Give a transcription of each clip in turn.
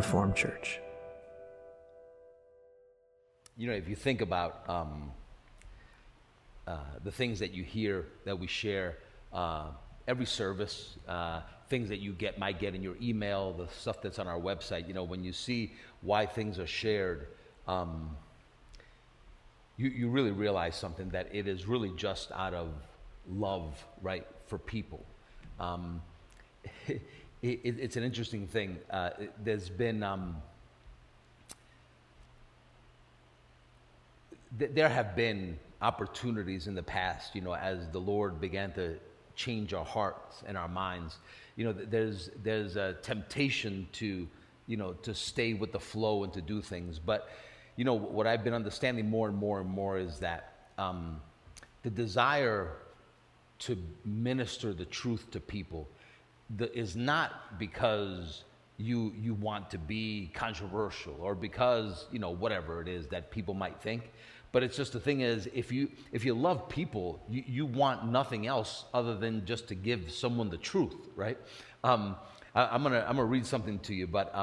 Reformed Church. You know, if you think about the things that you hear, that we share, every service, things that you might get in your email, the stuff that's on our website, you know, when you see why things are shared, you really realize something, that it is really just out of love, right, for people. It's an interesting thing. There's been... there have been opportunities in the past, you know, as the Lord began to change our hearts and our minds. You know, there's a temptation to, you know, to stay with the flow and to do things. But, you know, what I've been understanding more and more and more is that the desire to minister the truth to people is not because you want to be controversial or because, you know, whatever it is that people might think. But it's just, the thing is, if you love people, you want nothing else other than just to give someone the truth, right? I'm gonna read something to you, but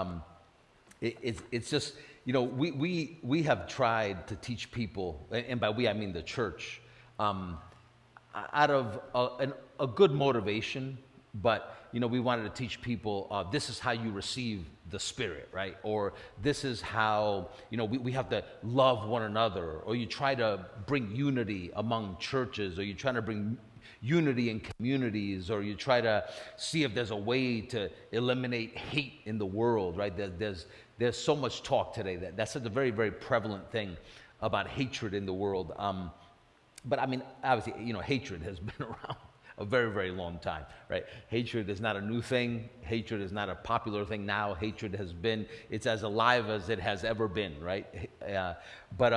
it's just, you know, we have tried to teach people, and by we I mean the church, out of a good motivation, but, you know, we wanted to teach people, this is how you receive the Spirit, right? Or this is how, you know, we have to love one another, or you try to bring unity among churches, or you try to bring unity in communities, or you try to see if there's a way to eliminate hate in the world, right? There's so much talk today that's such a very, very prevalent thing about hatred in the world. But I mean, obviously, you know, hatred has been around a very, very long time, right? Hatred is not a new thing. Hatred is not a popular thing now. Hatred has been, it's as alive as it has ever been, right? But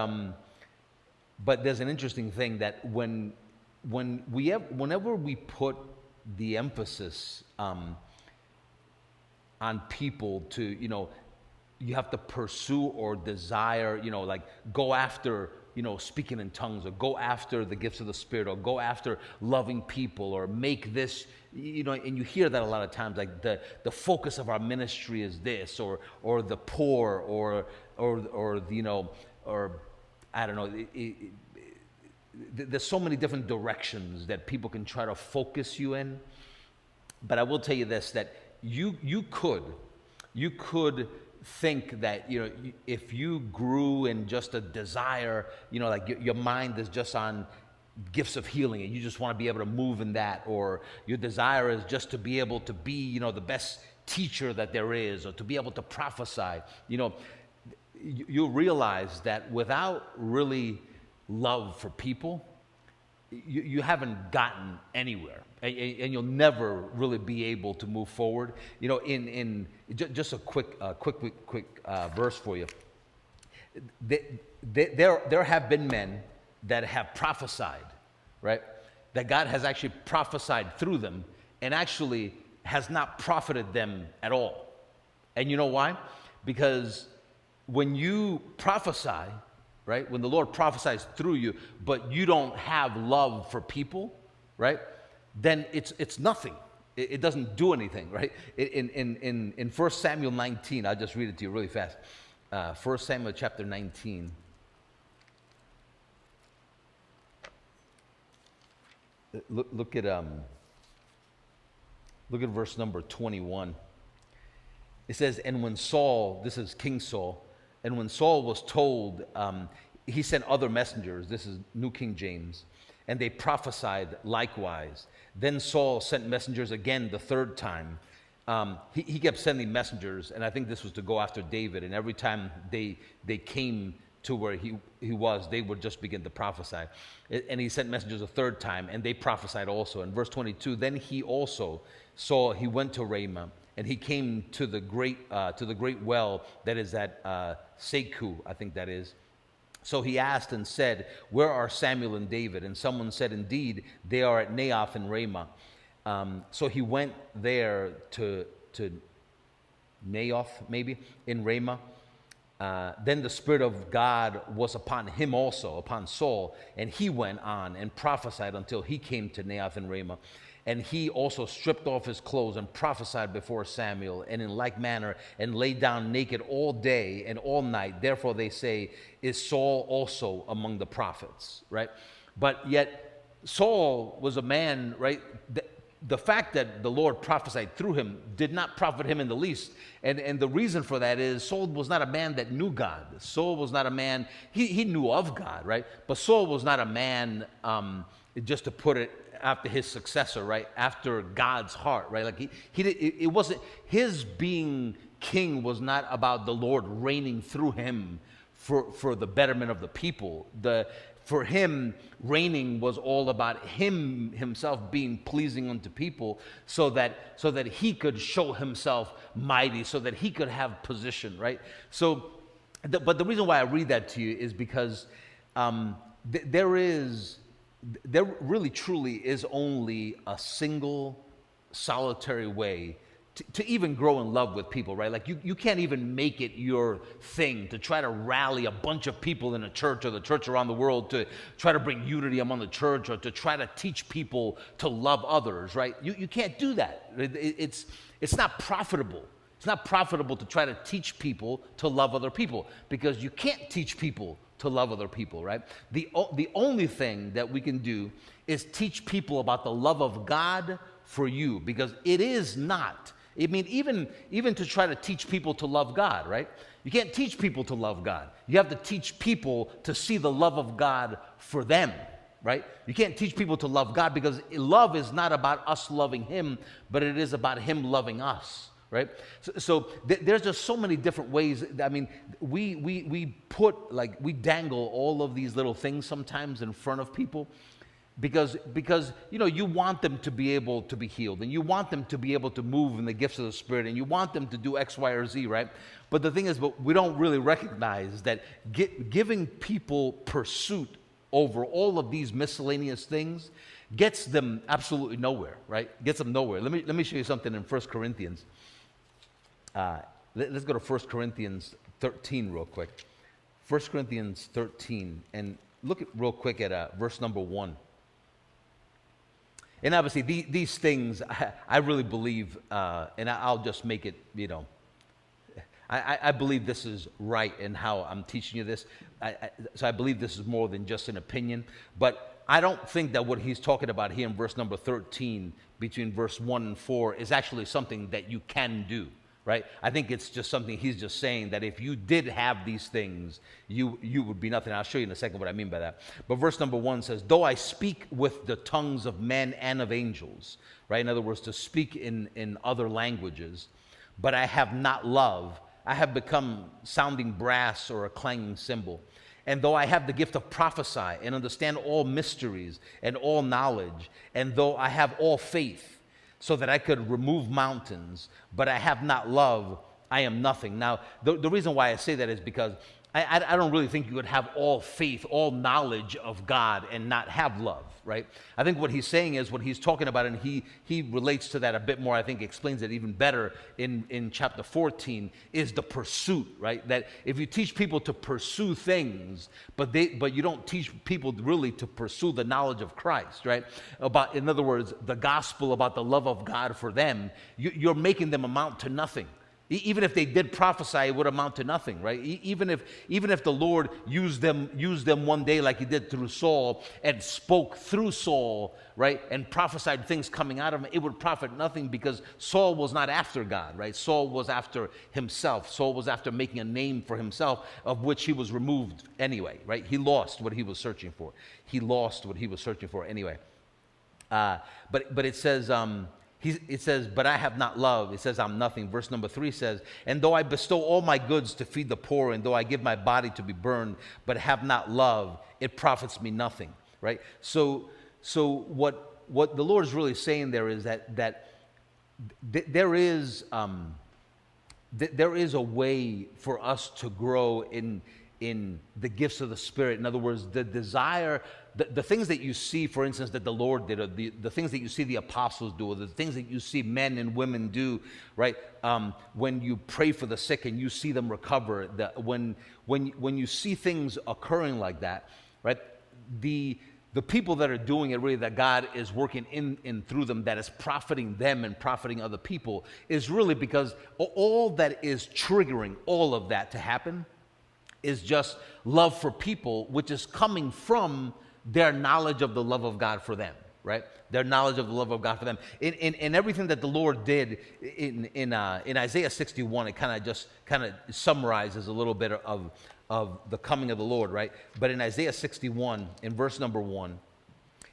there's an interesting thing that whenever we put the emphasis on people to, you know, you have to pursue or desire, you know, like go after, you know, speaking in tongues, or go after the gifts of the Spirit, or go after loving people, or make this, you know, and you hear that a lot of times, like the focus of our ministry is this, or the poor, or you know, or I don't know. There's so many different directions that people can try to focus you in. But I will tell you this, that you could think that, you know, if you grew in just a desire, you know, like your mind is just on gifts of healing and you just want to be able to move in that, or your desire is just to be able to be, you know, the best teacher that there is, or to be able to prophesy, you know, you'll realize that without really love for people, you haven't gotten anywhere, and you'll never really be able to move forward. You know, in just a quick verse for you. There have been men that have prophesied, right? That God has actually prophesied through them, and actually has not profited them at all. And you know why? Because when you prophesy, right? When the Lord prophesies through you, but you don't have love for people, right? Then it's nothing. It doesn't do anything, right? In 1 Samuel 19, I'll just read it to you really fast. 1 Samuel chapter 19. Look at verse number 21. It says, and when Saul, this is King Saul, and when Saul was told, he sent other messengers, this is New King James, and they prophesied likewise. Then Saul sent messengers again the third time. He kept sending messengers, and I think this was to go after David, and every time they came to where he was, they would just begin to prophesy. And he sent messengers a third time, and they prophesied also. In verse 22, then he also saw, he went to Ramah, and he came to the great well that is at Seku, I think that is. So he asked and said, where are Samuel and David? And someone said, indeed, they are at Naioth and Ramah. So he went there to Naioth, maybe, in Ramah. Then the Spirit of God was upon him also, upon Saul, and he went on and prophesied until he came to Naioth and Ramah. And he also stripped off his clothes and prophesied before Samuel, and in like manner, and lay down naked all day and all night. Therefore they say, is Saul also among the prophets, right? But yet Saul was a man, right? The fact that the Lord prophesied through him did not profit him in the least. And the reason for that is Saul was not a man that knew God. Saul was not a man, he knew of God, right? But Saul was not a man, just to put it after his successor, right? After God's heart, right? Like it wasn't, his being king was not about the Lord reigning through him for the betterment of the people. For him, reigning was all about himself being pleasing unto people, so that he could show himself mighty, so that he could have position, right? So, but the reason why I read that to you is because there really truly is only a single solitary way to even grow in love with people, right? Like you can't even make it your thing to try to rally a bunch of people in a church or the church around the world to try to bring unity among the church, or to try to teach people to love others, right? You can't do that. It's not profitable. It's not profitable to try to teach people to love other people, because you can't teach people to love other people, right? The only thing that we can do is teach people about the love of God for you, because it is not. I mean, even to try to teach people to love God, right? You can't teach people to love God. You have to teach people to see the love of God for them, right? You can't teach people to love God, because love is not about us loving him, but it is about him loving us, right? So there's just so many different ways. I mean, we dangle all of these little things sometimes in front of people, because you want them to be able to be healed, and you want them to be able to move in the gifts of the Spirit, and you want them to do X, Y, or Z, right? But the thing is, we don't really recognize that giving people pursuit over all of these miscellaneous things gets them absolutely nowhere, right? Gets them nowhere. Let me show you something in 1 Corinthians. Let's go to 1 Corinthians 13 real quick. 1 Corinthians 13, and look real quick at verse number 1. And obviously, these things, I really believe, and I'll just make it, I believe this is right in how I'm teaching you this. So I believe this is more than just an opinion. But I don't think that what he's talking about here in verse number 13, between verse 1 and 4, is actually something that you can do. Right? I think it's just something he's just saying, that if you did have these things, you would be nothing. I'll show you in a second what I mean by that. But verse number 1 says, though I speak with the tongues of men and of angels, right? In other words, to speak in other languages, but I have not love, I have become sounding brass or a clanging cymbal. And though I have the gift of prophesy and understand all mysteries and all knowledge, and though I have all faith, so that I could remove mountains, but I have not love, I am nothing. Now, the reason why I say that is because I don't really think you would have all faith, all knowledge of God, and not have love, right? I think what he's saying is, what he's talking about, and he relates to that a bit more, I think explains it even better in chapter 14, is the pursuit, right? That if you teach people to pursue things, but you don't teach people really to pursue the knowledge of Christ, right? In other words, the gospel about the love of God for them, you're making them amount to nothing. Even if they did prophesy, it would amount to nothing, right? Even if the Lord used them one day like he did through Saul, and spoke through Saul, right, and prophesied things coming out of him, it would profit nothing, because Saul was not after God, right? Saul was after himself. Saul was after making a name for himself, of which he was removed anyway, right? He lost what he was searching for. He lost what he was searching for anyway. But it says... It says, but I have not love. It says, I'm nothing. Verse number 3 says, and though I bestow all my goods to feed the poor, and though I give my body to be burned, but have not love, it profits me nothing, right? So what the Lord is really saying there is that there is a way for us to grow in in the gifts of the Spirit. In other words, the desire, the things that you see, for instance, that the Lord did, or the things that you see the apostles do, or the things that you see men and women do, right? When you pray for the sick and you see them recover, when you see things occurring like that, right? The people that are doing it, really, that God is working in and through them, that is profiting them and profiting other people, is really because all that is triggering all of that to happen is just love for people, which is coming from their knowledge of the love of God for them, right? Their knowledge of the love of God for them. In everything that the Lord did in Isaiah 61, it kind of summarizes a little bit of the coming of the Lord, right? But in Isaiah 61, in verse number 1,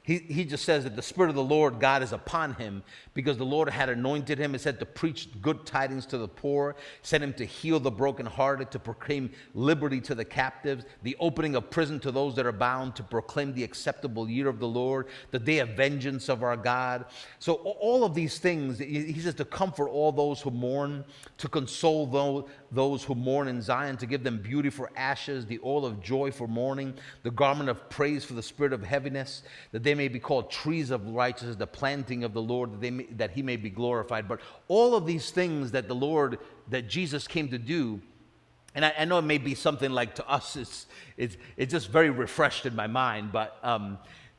he just says that the Spirit of the Lord God is upon him, because the Lord had anointed him, it said, to preach good tidings to the poor, sent him to heal the brokenhearted, to proclaim liberty to the captives, the opening of prison to those that are bound, to proclaim the acceptable year of the Lord, the day of vengeance of our God. So all of these things, he says, to comfort all those who mourn, to console those who mourn in Zion, to give them beauty for ashes, the oil of joy for mourning, the garment of praise for the spirit of heaviness, that they may be called trees of righteousness, the planting of the Lord, that he may be glorified. But all of these things that that Jesus came to do, and I know it may be something like, to us, it's just very refreshed in my mind, but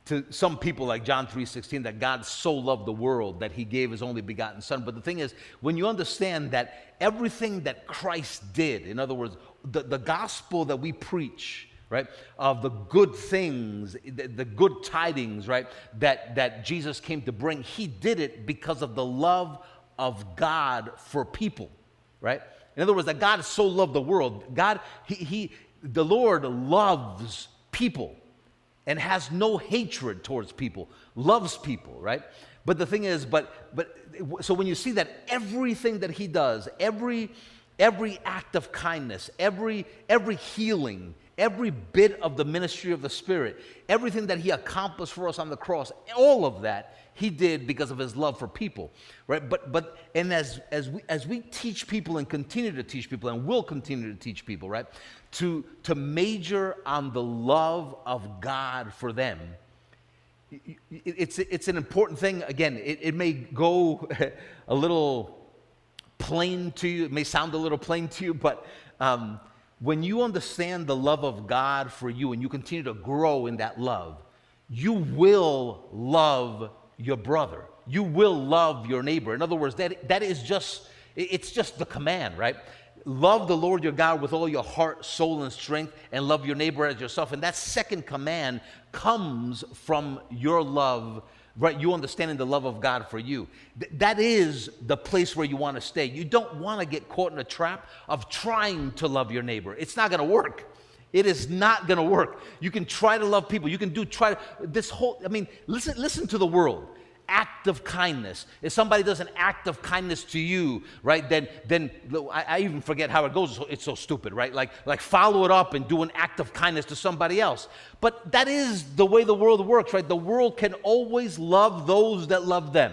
to some people, like John 3:16, that God so loved the world that he gave his only begotten Son. But the thing is, when you understand that everything that Christ did, in other words, the gospel that we preach, right, of the good things, the good tidings, right, that Jesus came to bring, he did it because of the love of God for people, right? In other words, that God so loved the world. God, the Lord loves people and has no hatred towards people, loves people, right? But the thing is, so when you see that everything that he does, every act of kindness, every healing, every bit of the ministry of the Spirit, everything that he accomplished for us on the cross, all of that he did because of his love for people, right? And as we teach people and continue to teach people and will continue to teach people, right, to major on the love of God for them, it's an important thing. Again, it may go a little plain to you, it may sound a little plain to you, but when you understand the love of God for you and you continue to grow in that love, you will love your brother. You will love your neighbor. In other words, that is just, it's just the command, right? Love the Lord your God with all your heart, soul, and strength, and love your neighbor as yourself. And that second command comes from your love, right? You understanding the love of God for you. That is the place where you want to stay. You don't want to get caught in a trap of trying to love your neighbor. It's not going to work. It is not going to work. You can try to love people. You can listen to the world. Act of kindness. If somebody does an act of kindness to you, right, then I even forget how it goes. It's so stupid, right? Like follow it up and do an act of kindness to somebody else. But that is the way the world works, right? The world can always love those that love them.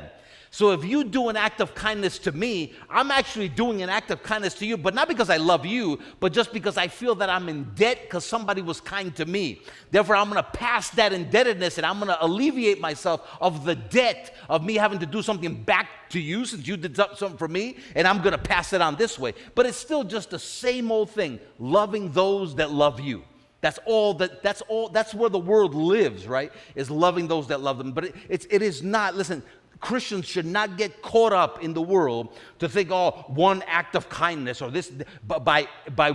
So if you do an act of kindness to me, I'm actually doing an act of kindness to you, but not because I love you, but just because I feel that I'm in debt because somebody was kind to me. Therefore, I'm going to pass that indebtedness and I'm going to alleviate myself of the debt of me having to do something back to you since you did something for me, and I'm going to pass it on this way. But it's still just the same old thing, loving those that love you. That's where the world lives, right? Is loving those that love them. But it is not, listen, Christians should not get caught up in the world to think, one act of kindness or this, by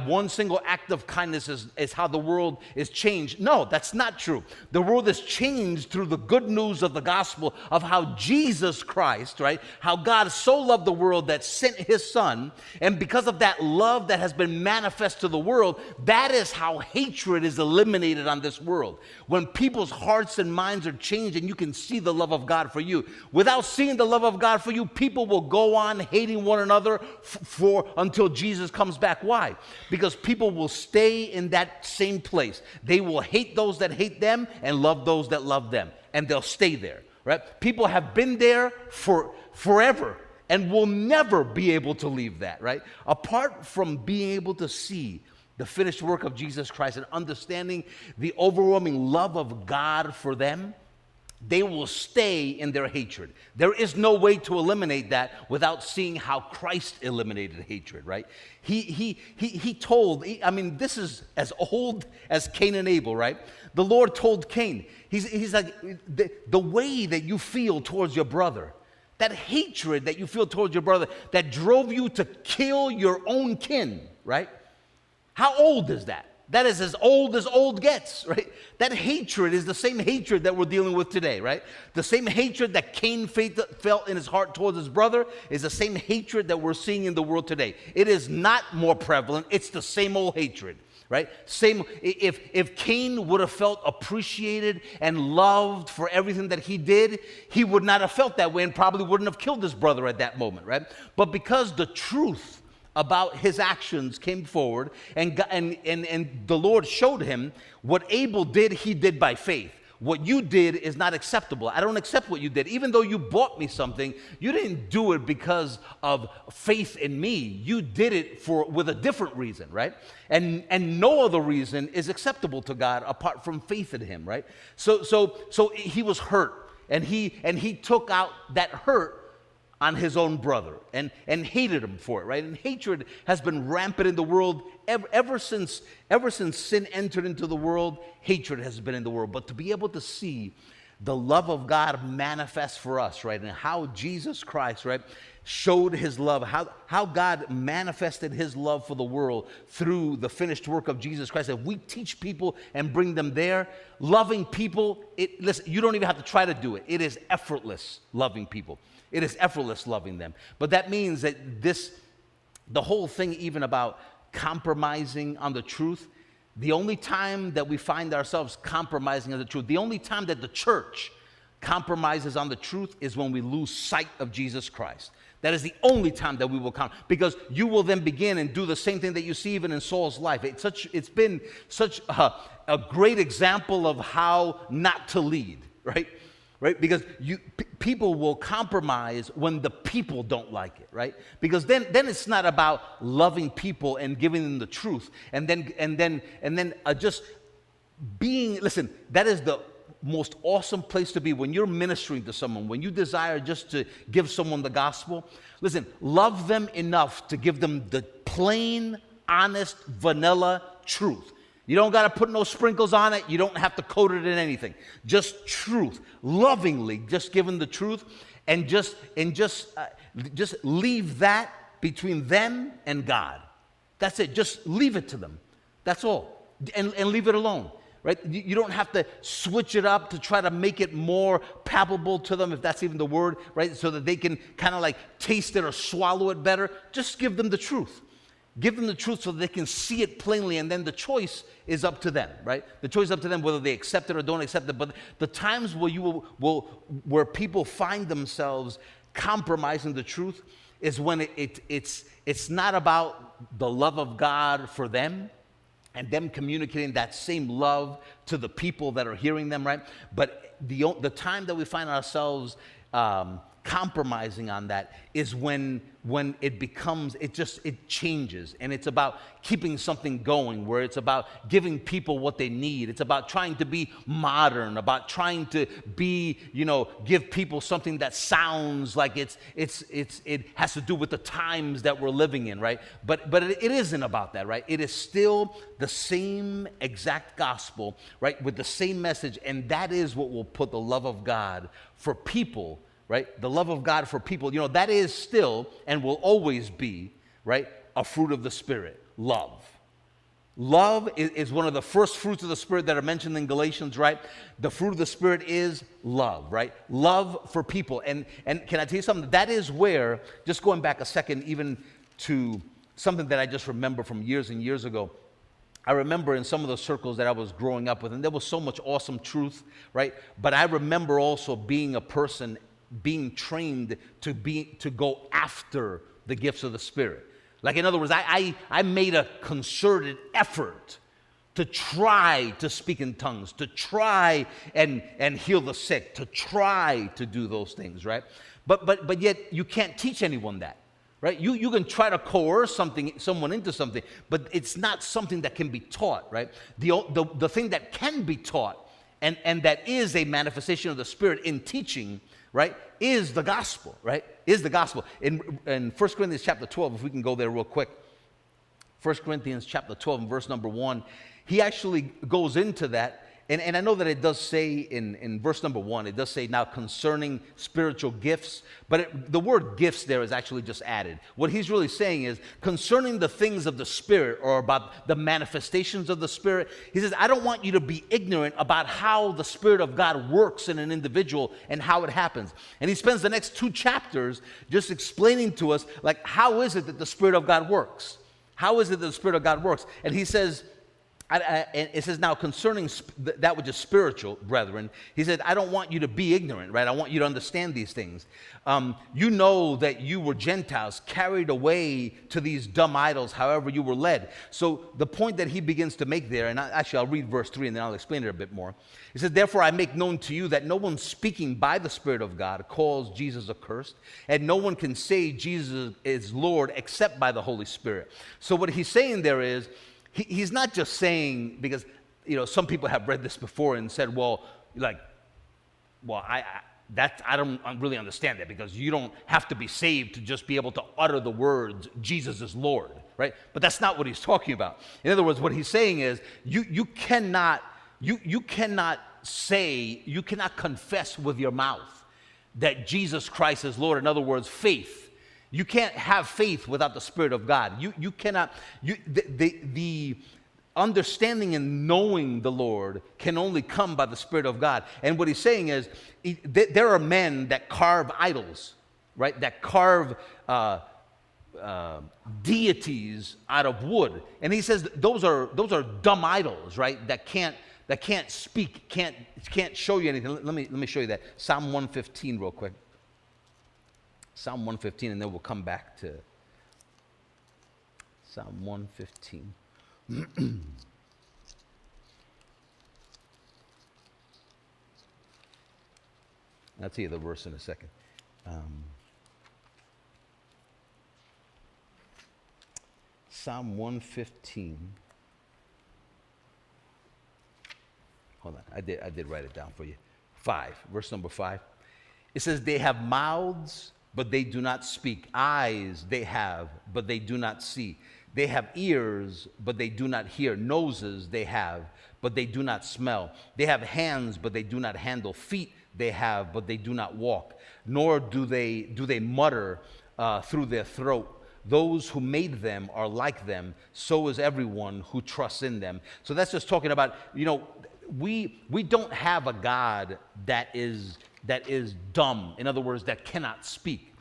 one single act of kindness is how the world is changed. No, that's not true. The world is changed through the good news of the gospel of how Jesus Christ, right, how God so loved the world that sent his Son, and because of that love that has been manifest to the world, that is how hatred is eliminated on this world. When people's hearts and minds are changed and you can see the love of God for you. Without seeing the love of God for you, people will go on hating one another until Jesus comes back. Why? Because people will stay in that same place. They will hate those that hate them and love those that love them, and they'll stay there, right? People have been there for forever and will never be able to leave that, right? Apart from being able to see the finished work of Jesus Christ and understanding the overwhelming love of God for them, they will stay in their hatred. There is no way to eliminate that without seeing how Christ eliminated hatred, right? He told, I mean, this is as old as Cain and Abel, right? The Lord told Cain, he's like, the way that you feel towards your brother, that hatred that you feel towards your brother that drove you to kill your own kin, right? How old is that? That is as old gets, right? That hatred is the same hatred that we're dealing with today, right? The same hatred that Cain felt in his heart towards his brother is the same hatred that we're seeing in the world today. It is not more prevalent. It's the same old hatred, right? Same. If Cain would have felt appreciated and loved for everything that he did, he would not have felt that way and probably wouldn't have killed his brother at that moment, right? But because the truth about his actions came forward, and the Lord showed him what Abel did, he did by faith. What you did is not acceptable. I don't accept what you did. Even though you bought me something, you didn't do it because of faith in me. You did it with a different reason, right? And no other reason is acceptable to God apart from faith in him, right? So he was hurt, and he took out that hurt on his own brother and hated him for it, right? And hatred has been rampant in the world ever since sin entered into the world. Hatred has been in the world. But to be able to see the love of God manifest for us, right, and how Jesus Christ, right, showed his love, how God manifested his love for the world through the finished work of Jesus Christ. If we teach people and bring them there, loving people, listen, you don't even have to try to do it. It is effortless loving people. It is effortless loving them. But that means that the whole thing even about compromising on the truth, the only time that we find ourselves compromising on the truth, the only time that the church compromises on the truth is when we lose sight of Jesus Christ. That is the only time that we will because you will then begin and do the same thing that you see even in Saul's life. It's been such a great example of how not to lead, right? Right? Because people will compromise when the people don't like it, right? Because then it's not about loving people and giving them the truth, and then just being. Listen, that is the most awesome place to be when you're ministering to someone, when you desire just to give someone the gospel. Listen, love them enough to give them the plain, honest, vanilla truth. You don't got to put no sprinkles on it. You don't have to coat it in anything. Just truth. Lovingly, just give them the truth, and just leave that between them and God. That's it. Just leave it to them. That's all. And leave it alone. Right? You don't have to switch it up to try to make it more palpable to them, if that's even the word, right? So that they can kind of like taste it or swallow it better. Just give them the truth. Give them the truth so they can see it plainly, and then the choice is up to them, right? The choice is up to them whether they accept it or don't accept it. But the times where people find themselves compromising the truth is when it's not about the love of God for them and them communicating that same love to the people that are hearing them, right? But the time that we find ourselves compromising on that is when it becomes, it changes, and it's about keeping something going, where it's about giving people what they need. It's about trying to be modern, about trying to be, give people something that sounds like it has to do with the times that we're living in, right? But it isn't about that, right? It is still the same exact gospel, right, with the same message, and that is what will put the love of God for people, right? The love of God for people, that is still and will always be, right, a fruit of the Spirit, love. Love is one of the first fruits of the Spirit that are mentioned in Galatians, right? The fruit of the Spirit is love, right? Love for people. And can I tell you something? That is where, just going back a second even to something that I just remember from years and years ago, I remember in some of the circles that I was growing up with, and there was so much awesome truth, right? But I remember also being a person being trained to go after the gifts of the Spirit. Like, in other words, I made a concerted effort to try to speak in tongues, to try and heal the sick, to try to do those things, right? But yet you can't teach anyone that. right? You can try to coerce someone into something, but it's not something that can be taught, right? The thing that can be taught and that is a manifestation of the Spirit in teaching, right, is the gospel, right? Is the gospel. In 1 Corinthians chapter 12, if we can go there real quick. 1 Corinthians chapter 12 and verse number 1, he actually goes into that. And I know that it does say in verse number 1, it does say now concerning spiritual gifts, but the word gifts there is actually just added. What he's really saying is concerning the things of the Spirit, or about the manifestations of the Spirit. He says, I don't want you to be ignorant about how the Spirit of God works in an individual and how it happens. And he spends the next 2 chapters just explaining to us, like, how is it that the Spirit of God works? How is it that the Spirit of God works? And he says, and it says now concerning that which is spiritual, brethren, he said, I don't want you to be ignorant, right? I want you to understand these things. You know that you were Gentiles carried away to these dumb idols, however you were led. So the point that he begins to make there, and actually I'll read verse 3 and then I'll explain it a bit more. He says, therefore I make known to you that no one speaking by the Spirit of God calls Jesus accursed, and no one can say Jesus is Lord except by the Holy Spirit. So what he's saying there is, he's not just saying, because, some people have read this before and said, I don't really understand that, because you don't have to be saved to just be able to utter the words, Jesus is Lord, right? But that's not what he's talking about. In other words, what he's saying is, you cannot confess with your mouth that Jesus Christ is Lord. In other words, faith. You can't have faith without the Spirit of God. You cannot. The understanding and knowing the Lord can only come by the Spirit of God. And what he's saying is, there are men that carve idols, right? That carve deities out of wood. And he says those are dumb idols, right? That can't speak, can't show you anything. Let me show you that. Psalm 115 real quick. Psalm 115, and then we'll come back to Psalm 115. I'll tell you the verse in a second. Psalm 115. Hold on, I did write it down for you. 5, verse number 5. It says, they have mouths, but they do not speak. Eyes they have, but they do not see. They have ears, but they do not hear. Noses they have, but they do not smell. They have hands, but they do not handle. Feet they have, but they do not walk. Nor do they mutter through their throat. Those who made them are like them. So is everyone who trusts in them. So that's just talking about, we don't have a God that is dumb. In other words, that cannot speak.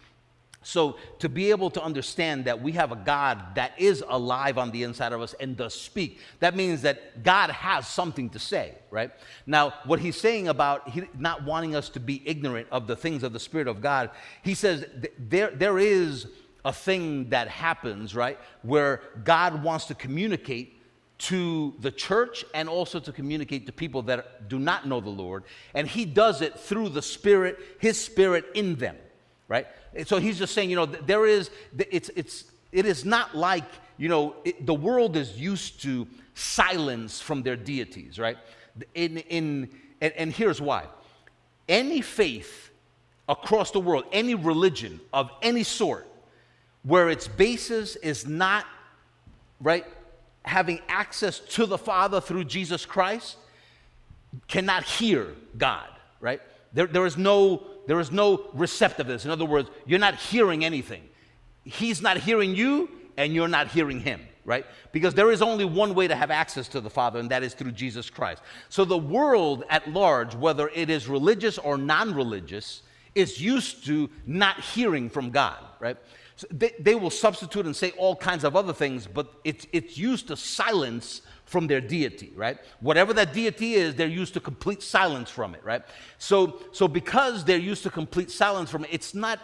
So to be able to understand that we have a God that is alive on the inside of us and does speak, that means that God has something to say, right? Now, what he's saying about not wanting us to be ignorant of the things of the Spirit of God, he says there is a thing that happens, right, where God wants to communicate to the church and also to communicate to people that do not know the Lord, and he does it through the Spirit, his Spirit in them, right? So he's just saying, it is not like, the world is used to silence from their deities, right? And here's why. Any faith across the world, any religion of any sort, where its basis is not, right, having access to the Father through Jesus Christ, cannot hear God, right? There is no receptiveness. In other words, you're not hearing anything. He's not hearing you, and you're not hearing him, right? Because there is only one way to have access to the Father, and that is through Jesus Christ. So the world at large, whether it is religious or non-religious, is used to not hearing from God, right? So they will substitute and say all kinds of other things, but it's used to silence from their deity, right? Whatever that deity is, they're used to complete silence from it, right? So because they're used to complete silence from it, it's not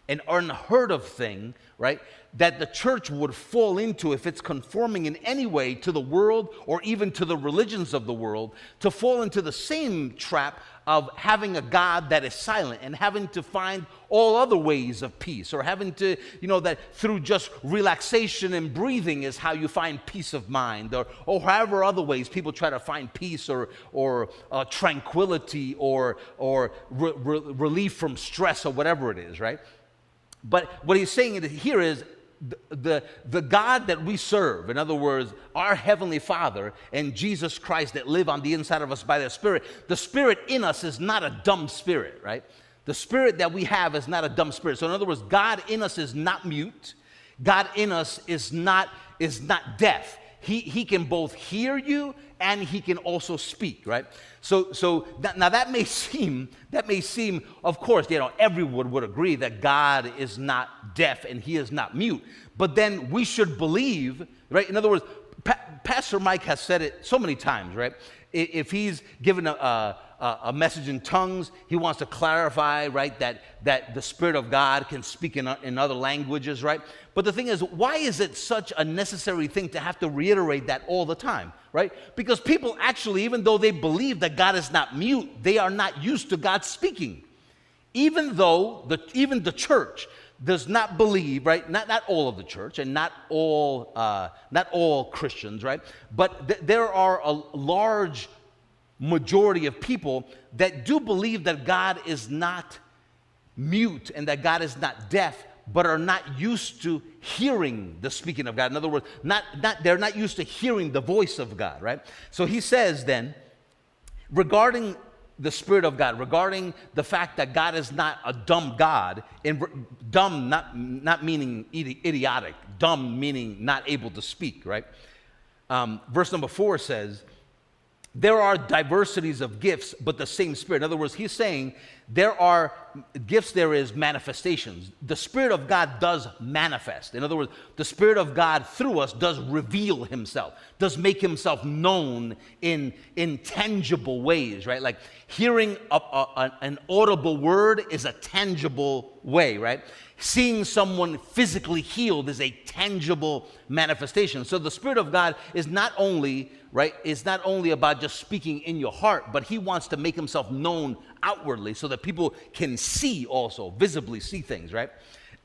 an unheard of thing, right, that the church would fall into if it's conforming in any way to the world or even to the religions of the world, to fall into the same trap of having a God that is silent and having to find all other ways of peace, or having to, that through just relaxation and breathing is how you find peace of mind, or however other ways people try to find peace or tranquility or relief from stress or whatever it is, right? But what he's saying here is the God that we serve, in other words, our Heavenly Father and Jesus Christ that live on the inside of us by the Spirit in us is not a dumb spirit, right? The Spirit that we have is not a dumb spirit. So in other words, God in us is not mute. God in us is not deaf. He can both hear you and he can also speak, right? So now that may seem, of course, everyone would agree that God is not deaf and he is not mute. But then we should believe, right? In other words, Pastor Mike has said it so many times, right? If he's given a message in tongues, he wants to clarify, right, that the Spirit of God can speak in other languages, right? But the thing is, why is it such a necessary thing to have to reiterate that all the time, right? Because people actually, even though they believe that God is not mute, they are not used to God speaking. Even though even the church does not believe, right? Not all of the church and not all Christians, right? But there are a large majority of people that do believe that God is not mute and that God is not deaf, but are not used to hearing the speaking of God. In other words, they're not used to hearing the voice of God, right? So he says then, regarding the Spirit of God, regarding the fact that God is not a dumb God, and dumb not meaning idiotic, dumb meaning not able to speak, right? Verse number 4 says, there are diversities of gifts, but the same Spirit. In other words, he's saying there are gifts, there is manifestations. The Spirit of God does manifest. In other words, the Spirit of God through us does reveal himself, does make himself known in tangible ways, right? Like hearing an audible word is a tangible way, right? Seeing someone physically healed is a tangible manifestation. So the Spirit of God is not only, right, it's not only about just speaking in your heart, but he wants to make himself known outwardly so that people can see also, visibly see things, right?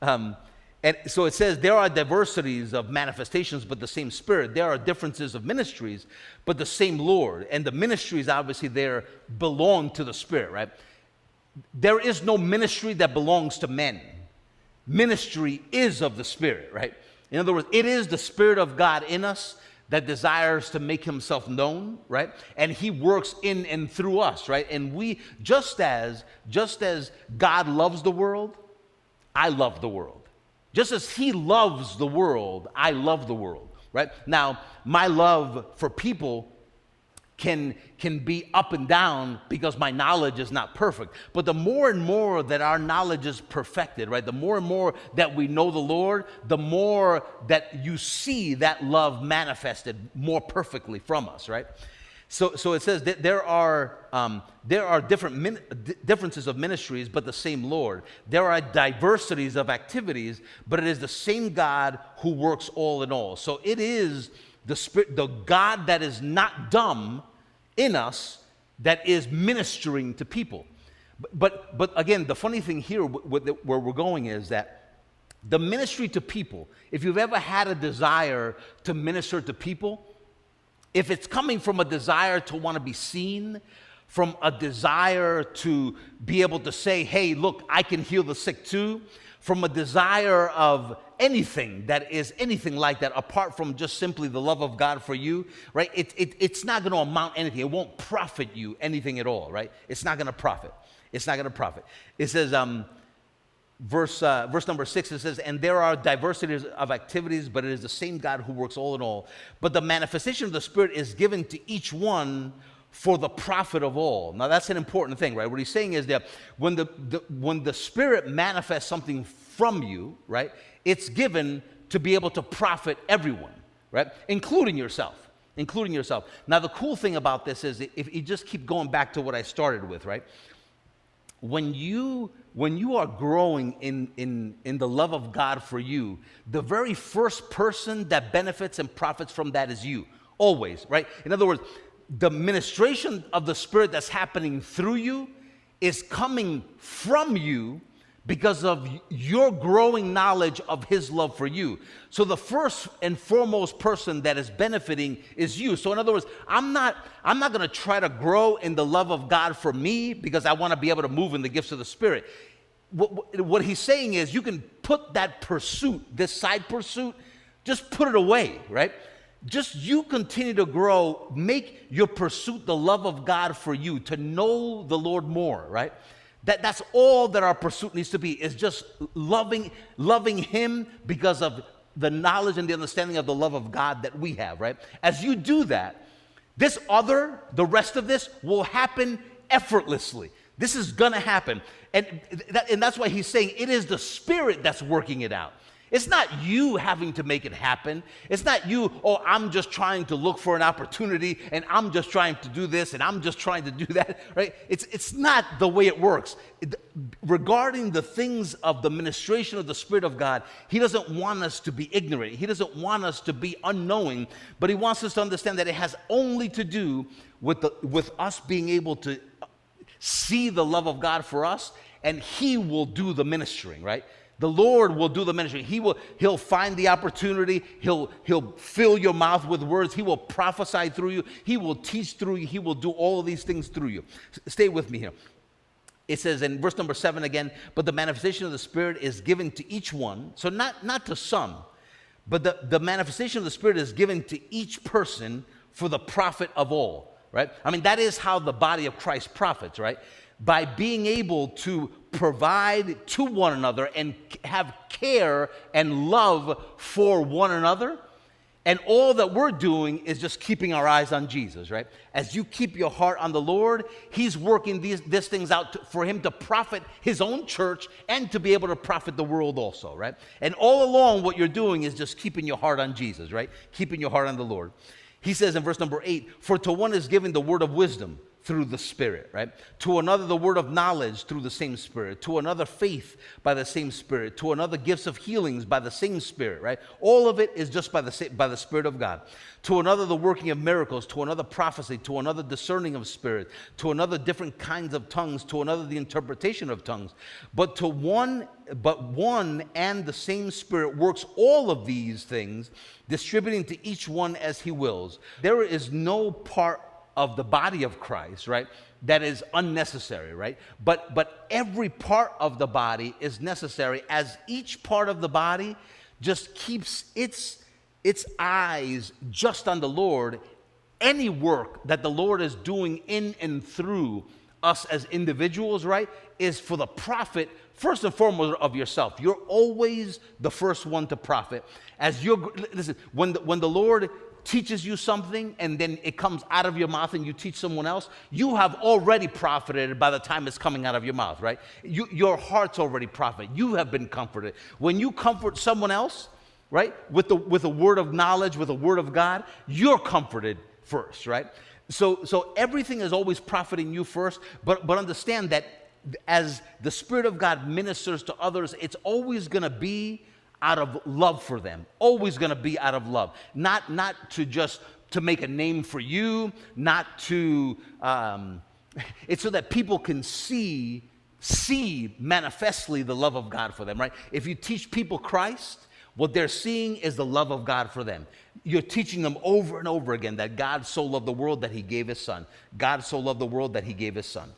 And so it says there are diversities of manifestations, but the same Spirit. There are differences of ministries, but the same Lord. And the ministries, obviously, there belong to the Spirit, right? There is no ministry that belongs to men. Ministry is of the Spirit, right? In other words, it is the Spirit of God in us that desires to make himself known, right? And he works in and through us, right? And we, just as God loves the world, I love the world. Just as he loves the world, I love the world, right? Now, my love for people can be up and down because my knowledge is not perfect. But the more and more that our knowledge is perfected, right? The more and more that we know the Lord, the more that you see that love manifested more perfectly from us, right? So it says that there are differences of ministries, but the same Lord. There are diversities of activities, but it is the same God who works all in all. So it is the Spirit, the God that is not dumb in us, that is ministering to people. But again, the funny thing here where we're going is that the ministry to people, if you've ever had a desire to minister to people, if it's coming from a desire to want to be seen, from a desire to be able to say, hey, look, I can heal the sick too, from a desire of anything that is anything like that, apart from just simply the love of God for you, right? It's not going to amount anything. It won't profit you anything at all, right? It's not going to profit. It's not going to profit. It says, verse number 6, it says, and there are diversities of activities, but it is the same God who works all in all. But the manifestation of the Spirit is given to each one for the profit of all. Now that's an important thing, right? What he's saying is that when the Spirit manifests something from you, right, it's given to be able to profit everyone, right, including yourself. Now the cool thing about this is, if you just keep going back to what I started with, right, when you are growing in the love of God for you, the very first person that benefits and profits from that is you. Always, right? In other words, the ministration of the Spirit that's happening through you is coming from you because of your growing knowledge of His love for you. So the first and foremost person that is benefiting is you. So in other words, I'm not going to try to grow in the love of God for me because I want to be able to move in the gifts of the Spirit. What he's saying is you can put that pursuit, this side pursuit, just put it away, right? Just you continue to grow, make your pursuit the love of God for you, to know the Lord more, right? That's all that our pursuit needs to be, is just loving Him because of the knowledge and the understanding of the love of God that we have, right? As you do that, the rest of this will happen effortlessly. This is going to happen. And that's why he's saying it is the Spirit that's working it out. It's not you having to make it happen. It's not you, I'm just trying to look for an opportunity, and I'm just trying to do this, and I'm just trying to do that, right? It's not the way it works. Regarding the things of the ministration of the Spirit of God, He doesn't want us to be ignorant. He doesn't want us to be unknowing, but He wants us to understand that it has only to do with us being able to see the love of God for us, and He will do the ministering, right? The Lord will do the ministry. He'll find the opportunity. He'll fill your mouth with words. He will prophesy through you. He will teach through you. He will do all of these things through you. Stay with me here. It says in verse number 7 again, but the manifestation of the Spirit is given to each one. So not to some, but the manifestation of the Spirit is given to each person for the profit of all, right? I mean, that is how the body of Christ profits, right? By being able to provide to one another and have care and love for one another. And all that we're doing is just keeping our eyes on Jesus, right? As you keep your heart on the Lord, He's working these things out for Him to profit His own church and to be able to profit the world also, right? And all along what you're doing is just keeping your heart on Jesus, right? Keeping your heart on the Lord. He says in verse number 8, for to one is given the word of wisdom through the Spirit, right? To another the word of knowledge through the same Spirit. To another faith by the same Spirit. To another gifts of healings by the same Spirit, right? All of it is just by the Spirit of God. To another the working of miracles. To another prophecy. To another discerning of spirit. To another different kinds of tongues. To another the interpretation of tongues. But one and the same Spirit works all of these things, distributing to each one as He wills. There is no part of the body of Christ, right, that is unnecessary, right? But every part of the body is necessary, as each part of the body just keeps its eyes just on the Lord. Any work that the Lord is doing in and through us as individuals, right, is for the profit, first and foremost, of yourself. You're always the first one to profit. Listen, when the Lord teaches you something and then it comes out of your mouth and you teach someone else, you have already profited by the time it's coming out of your mouth, right? Your heart's already profited. You have been comforted. When you comfort someone else, right, with a word of knowledge, with a word of God, you're comforted first, right? So everything is always profiting you first, but understand that as the Spirit of God ministers to others, it's always going to be out of love for them. Always going to be out of love. Not to just to make a name for you, not to it's so that people can see manifestly the love of God for them, right? If you teach people Christ, what they're seeing is the love of God for them. You're teaching them over and over again that God so loved the world that He gave His Son. God so loved the world that He gave His Son.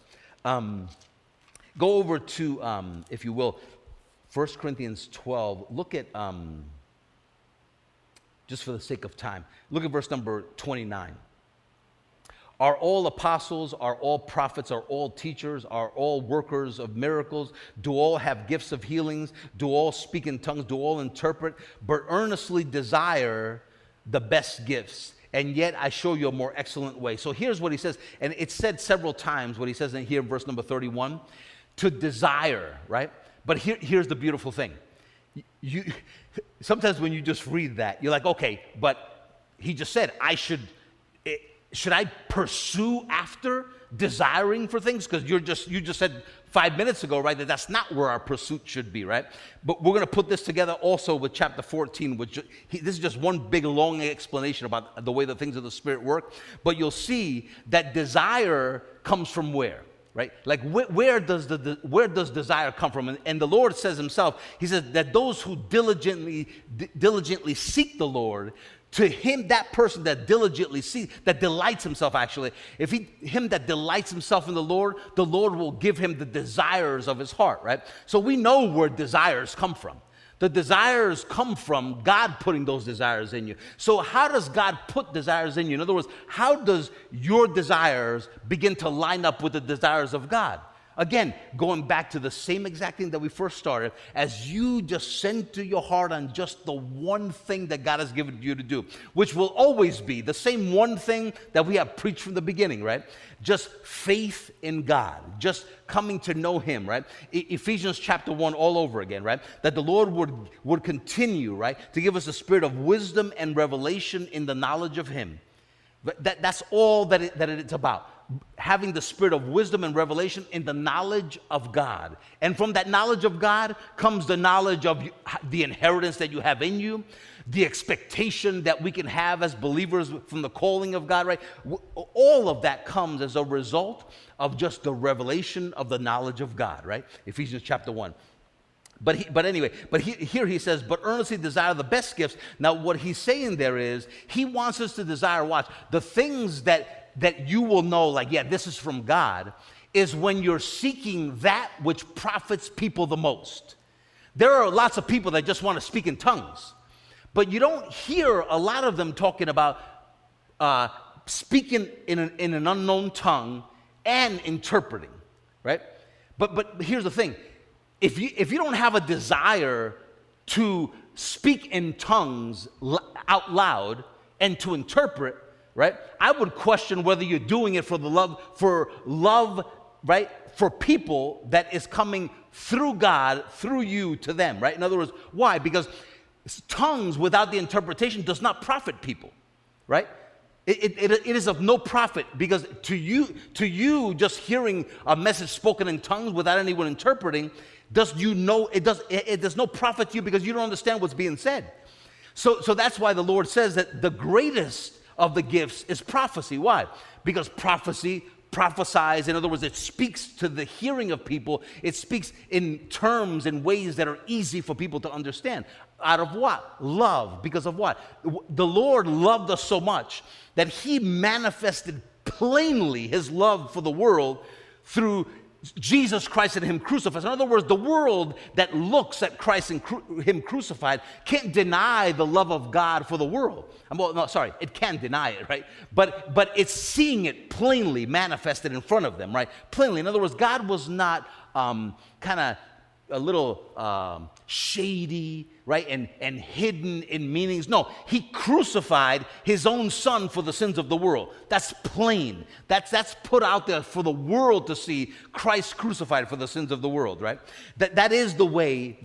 Go over to, if you will, 1 Corinthians 12, look at, just for the sake of time, look at verse number 29. Are all apostles, are all prophets, are all teachers, are all workers of miracles? Do all have gifts of healings? Do all speak in tongues? Do all interpret? But earnestly desire the best gifts, and yet I show you a more excellent way. So here's what he says, and it's said several times, what he says in here, verse number 31, to desire, right? But here's the beautiful thing. Sometimes when you just read that, you're like, okay, but he just said, should I pursue after desiring for things, because you just said 5 minutes ago, right, that's not where our pursuit should be, right? But we're going to put this together also with chapter 14, which this is just one big long explanation about the way the things of the Spirit work. But you'll see that desire comes from where? Right? Like where does desire come from? And the Lord says himself, he says that those who diligently seek the Lord, to him, that person that diligently seeks, that delights himself actually, him that delights himself in the Lord will give him the desires of his heart, right? So we know where desires come from. The desires come from God putting those desires in you. So how does God put desires in you? In other words, how does your desires begin to line up with the desires of God? Again, going back to the same exact thing that we first started, as you just center your heart on just the one thing that God has given you to do, which will always be the same one thing that we have preached from the beginning, right? Just faith in God, just coming to know him, right? Ephesians chapter 1 all over again, right? That the Lord would continue, right, to give us a spirit of wisdom and revelation in the knowledge of him. That's all that it's about. Having the spirit of wisdom and revelation in the knowledge of God. And from that knowledge of God comes the knowledge of the inheritance that you have in you, the expectation that we can have as believers from the calling of God, right? All of that comes as a result of just the revelation of the knowledge of God, right? Ephesians chapter 1. But here he says, but earnestly desire the best gifts. Now what he's saying there is, he wants us to desire, watch, the things that you will know, like, yeah, this is from God, is when you're seeking that which profits people the most. There are lots of people that just want to speak in tongues, but you don't hear a lot of them talking about speaking in an unknown tongue and interpreting, right? But here's the thing. If you don't have a desire to speak in tongues out loud and to interpret, right, I would question whether you're doing it for love, right, for people that is coming through God, through you to them, right? In other words, why? Because tongues without the interpretation does not profit people, right? It is of no profit, because to you just hearing a message spoken in tongues without anyone interpreting, does no profit to you, because you don't understand what's being said. So that's why the Lord says that the greatest of the gifts is prophecy. Why? Because prophecy prophesies. In other words, it speaks to the hearing of people. It speaks in terms and ways that are easy for people to understand. Out of what? Love. Because of what? The Lord loved us so much that he manifested plainly his love for the world through Jesus Christ and him crucified. In other words, the world that looks at Christ and him crucified can't deny the love of God for the world. It can deny it, right? But it's seeing it plainly manifested in front of them, right? Plainly. In other words, God was not kind of a little shady, right, and hidden in meanings. No, he crucified his own son for the sins of the world. That's plain. That's put out there for the world to see. Christ crucified for the sins of the world, right? That is the way.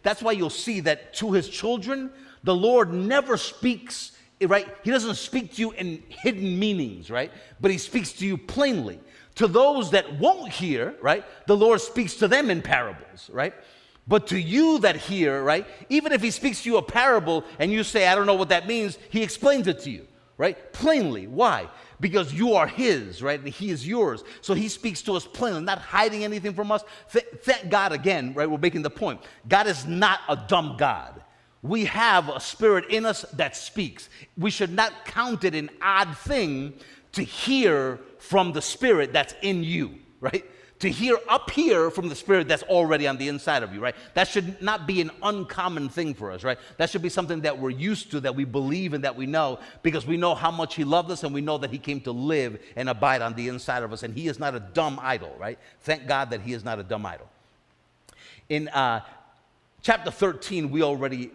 That's why you'll see that to his children, the Lord never speaks, right? He doesn't speak to you in hidden meanings, right? But he speaks to you plainly. To those that won't hear, right, the Lord speaks to them in parables, right? But to you that hear, right, even if he speaks to you a parable and you say, I don't know what that means, he explains it to you, right? Plainly. Why? Because you are his, right? And he is yours. So he speaks to us plainly, not hiding anything from us. Thank God again, right? We're making the point. God is not a dumb God. We have a spirit in us that speaks. We should not count it an odd thing to hear from the spirit that's in you, right? To hear up here from the spirit that's already on the inside of you, right? That should not be an uncommon thing for us, right? That should be something that we're used to, that we believe and that we know, because we know how much he loved us and we know that he came to live and abide on the inside of us, and he is not a dumb idol, right? Thank God that he is not a dumb idol. In chapter 13, we already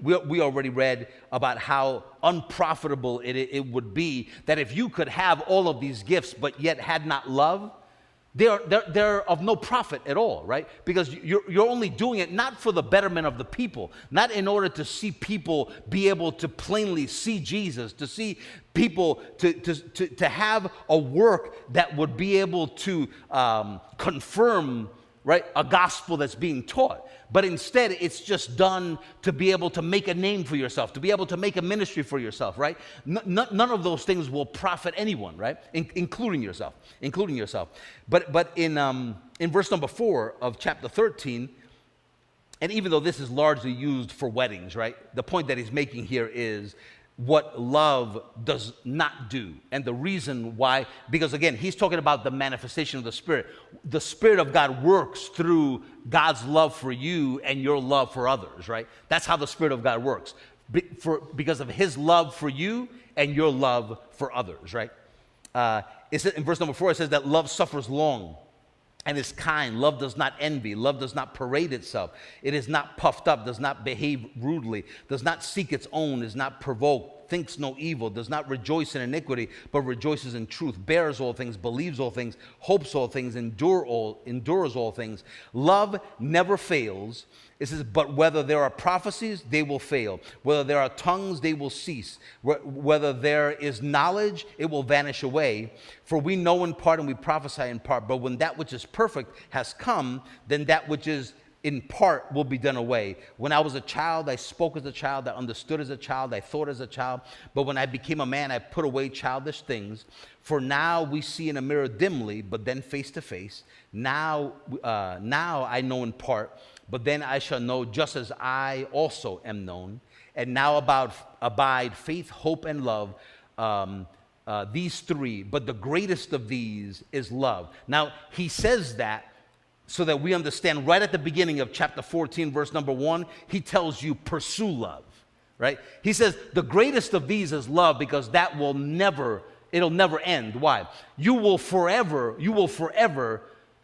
read about how unprofitable it would be that if you could have all of these gifts but yet had not love, they're of no profit at all, right? Because you're only doing it not for the betterment of the people, not in order to see people be able to plainly see Jesus, to see people, to have a work that would be able to confirm, right, a gospel that's being taught. But instead, it's just done to be able to make a name for yourself, to be able to make a ministry for yourself, right? None of those things will profit anyone, right? Including yourself. But in verse number 4 of chapter 13, and even though this is largely used for weddings, right? The point that he's making here is what love does not do. And the reason why, because again, he's talking about the manifestation of the Spirit. The Spirit of God works through God's love for you and your love for others, right? That's how the Spirit of God works. Because of his love for you and your love for others, right? It says, in verse number 4, it says that love suffers long and is kind. Love does not envy. Love does not parade itself. It is not puffed up, does not behave rudely, does not seek its own, is not provoked, thinks no evil, does not rejoice in iniquity, but rejoices in truth, bears all things, believes all things, hopes all things, endures all things. Love never fails. It says, but whether there are prophecies, they will fail. Whether there are tongues, they will cease. Whether there is knowledge, it will vanish away. For we know in part and we prophesy in part. But when that which is perfect has come, then that which is in part will be done away. When I was a child, I spoke as a child, I understood as a child, I thought as a child. But when I became a man, I put away childish things. For now we see in a mirror dimly, but then face to face. Now I know in part, but then I shall know just as I also am known. And now abide faith, hope, and love, these three. But the greatest of these is love. Now, he says that so that we understand right at the beginning of chapter 14, verse number 1, he tells you pursue love, right? He says the greatest of these is love because that it'll never end. Why? You will forever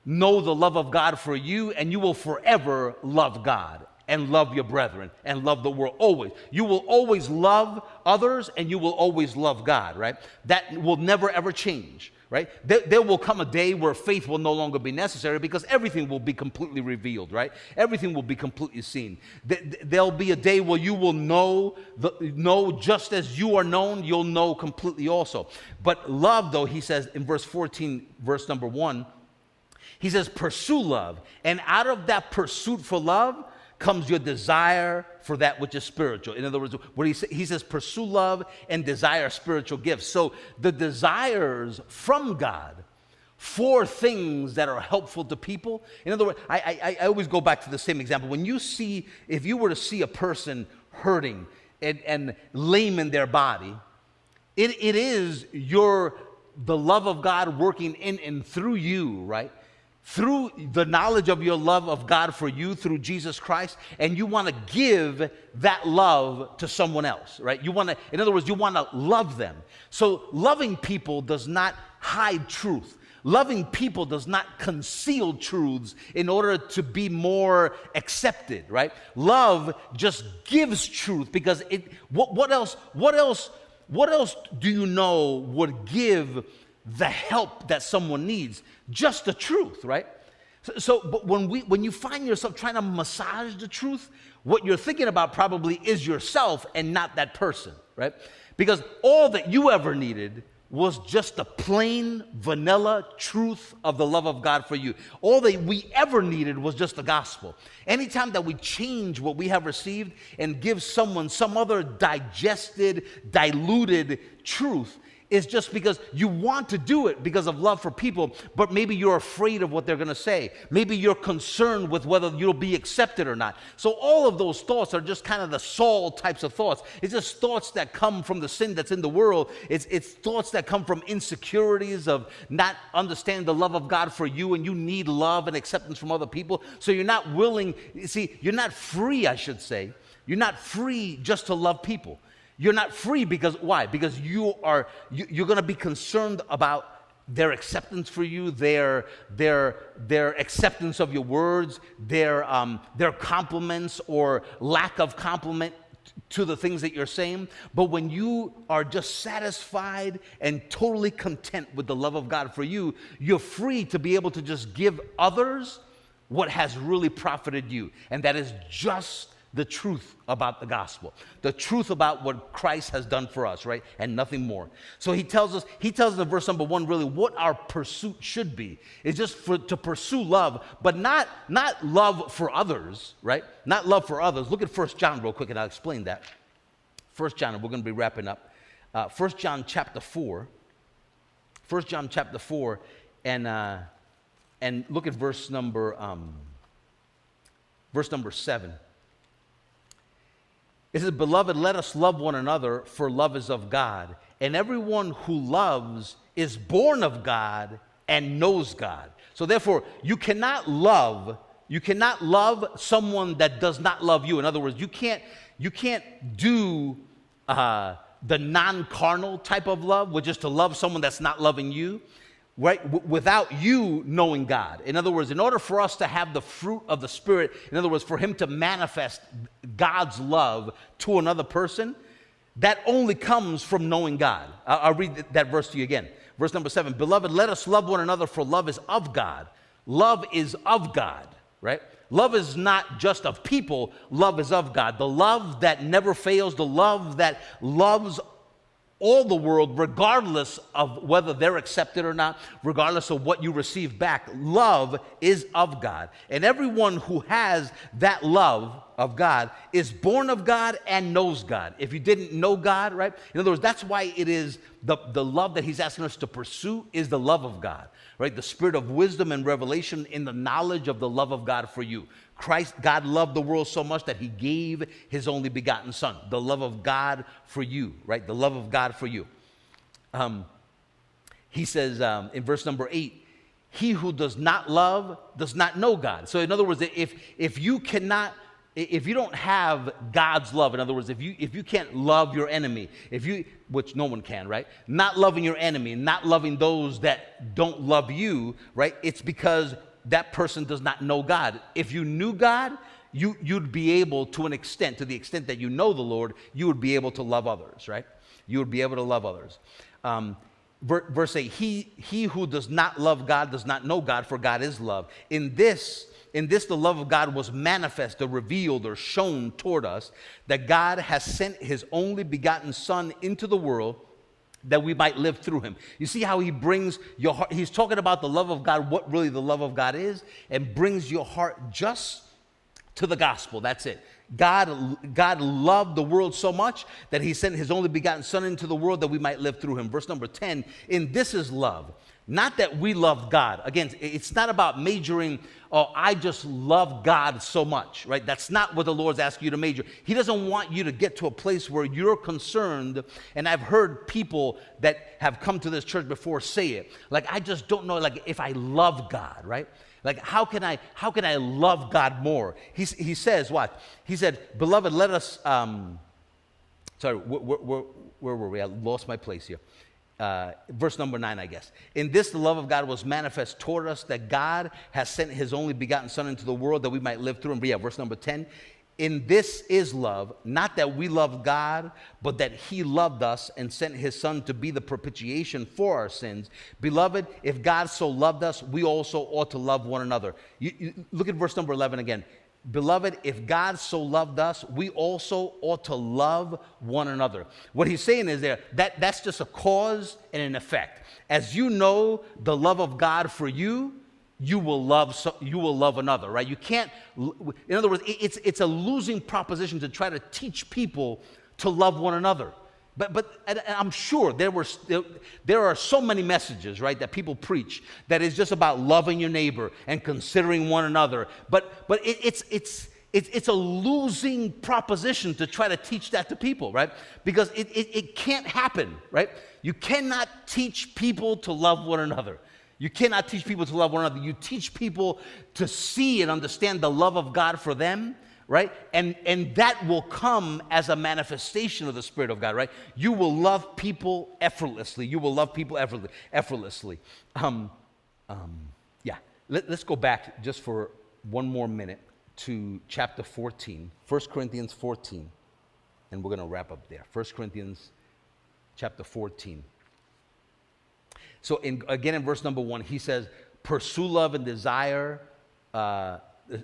know the love of God for you, and you will forever love God and love your brethren and love the world always. You will always love others and you will always love God, right? That will never ever change, right? There will come a day where faith will no longer be necessary because everything will be completely revealed, right? Everything will be completely seen. There'll be a day where you will know just as you are known, you'll know completely also. But love, though, he says in verse 14, verse number 1, he says, pursue love. And out of that pursuit for love comes your desire for that which is spiritual. In other words, he says, pursue love and desire spiritual gifts. So the desires from God for things that are helpful to people. In other words, I always go back to the same example. If you were to see a person hurting and lame in their body, it is the love of God working in and through you, right? Through the knowledge of your love of God for you through Jesus Christ, and you want to give that love to someone else, right? In other words, you want to love them. So loving people does not hide truth. Loving people does not conceal truths in order to be more accepted, right? Love just gives truth because what else do you know would give the help that someone needs? Just the truth, right? But when you find yourself trying to massage the truth, what you're thinking about probably is yourself and not that person, right? Because all that you ever needed was just the plain vanilla truth of the love of God for you. All that we ever needed was just the gospel. Anytime that we change what we have received and give someone some other digested, diluted truth, is just because you want to do it because of love for people, but maybe you're afraid of what they're going to say. Maybe you're concerned with whether you'll be accepted or not. So all of those thoughts are just kind of the Saul types of thoughts. It's just thoughts that come from the sin that's in the world. It's thoughts that come from insecurities of not understanding the love of God for you, and you need love and acceptance from other people. So you're not willing, you're not free, I should say. You're not free just to love people. You're not free because, why? Because you're going to be concerned about their acceptance for you, their acceptance of your words, their compliments or lack of compliment to the things that you're saying, but when you are just satisfied and totally content with the love of God for you, you're free to be able to just give others what has really profited you. And that is just the truth about the gospel, the truth about what Christ has done for us, right? And nothing more. So he tells us in verse number 1 really what our pursuit should be. It's just to pursue love, but not love for others, right? Not love for others. Look at 1 John real quick and I'll explain that. 1 John, and we're going to be wrapping up. 1 John chapter 4. 1 John chapter 4, and look at verse number 7. It says, "Beloved, let us love one another, for love is of God. And everyone who loves is born of God and knows God." So therefore, you cannot love someone that does not love you. In other words, you can't do the non-carnal type of love, which is to love someone that's not loving you, right? Without you knowing God. In other words, in order for us to have the fruit of the Spirit, in other words, for him to manifest God's love to another person, that only comes from knowing God. I'll read that verse to you again. Verse number 7, "Beloved, let us love one another, for love is of God." Love is of God, right? Love is not just of people, love is of God. The love that never fails, the love that loves all the world, regardless of whether they're accepted or not, regardless of what you receive back. Love is of God. And everyone who has that love of God is born of God and knows God. If you didn't know God, right? In other words, that's why it is the love that he's asking us to pursue is the love of God, right? The spirit of wisdom and revelation in the knowledge of the love of God for you. God loved the world so much that he gave his only begotten son. The love of God for you, right? The love of God for you. He says in verse number 8, "He who does not love does not know God." So in other words, if you don't have God's love, in other words, if you can't love your enemy, which no one can, right? Not loving your enemy, not loving those that don't love you, right? It's because that person does not know God. If you knew God, you'd be able to the extent that you know the Lord, you would be able to love others, right? You would be able to love others. Verse 8, he who does not love God does not know God, for God is love. In this the love of God was manifest or revealed or shown toward us, that God has sent his only begotten Son into the world that we might live through him. You see how he brings your heart, he's talking about the love of God, what really the love of God is, and brings your heart just to the gospel. That's it. God loved the world so much that he sent his only begotten Son into the world that we might live through him. Verse number 10, "In this is love, not that we love God." Again, it's not about majoring, "Oh, I just love God so much," right? That's not what the Lord's asking you to major. He doesn't want you to get to a place where you're concerned, and I've heard people that have come to this church before say it, like, "I just don't know, like, if I love God," right? Like, how can I love God more? He says what? He said, "Beloved, let us," sorry, where were we? I lost my place here. Verse number 9, I guess. "In this the love of God was manifest toward us, that God has sent his only begotten Son into the world that we might live through him." Yeah, verse number 10. "In this is love, not that we love God, but that he loved us and sent his Son to be the propitiation for our sins. Beloved, if God so loved us, we also ought to love one another." You look at verse number 11 again. "Beloved, if God so loved us, we also ought to love one another." What he's saying is that's just a cause and an effect. As you know the love of God for you, you will love another, right? You can't. In other words, it's a losing proposition to try to teach people to love one another. But and I'm sure there are so many messages, right, that people preach that is just about loving your neighbor and considering one another. But it's a losing proposition to try to teach that to people, right? Because it can't happen, right? You cannot teach people to love one another. You cannot teach people to love one another. You teach people to see and understand the love of God for them, right? And that will come as a manifestation of the Spirit of God, right? You will love people effortlessly. You will love people effortlessly. Let's go back just for one more minute to chapter 14, 1 Corinthians 14. and we're going to wrap up there. 1 Corinthians chapter 14. So again in verse number 1, he says, pursue love and desire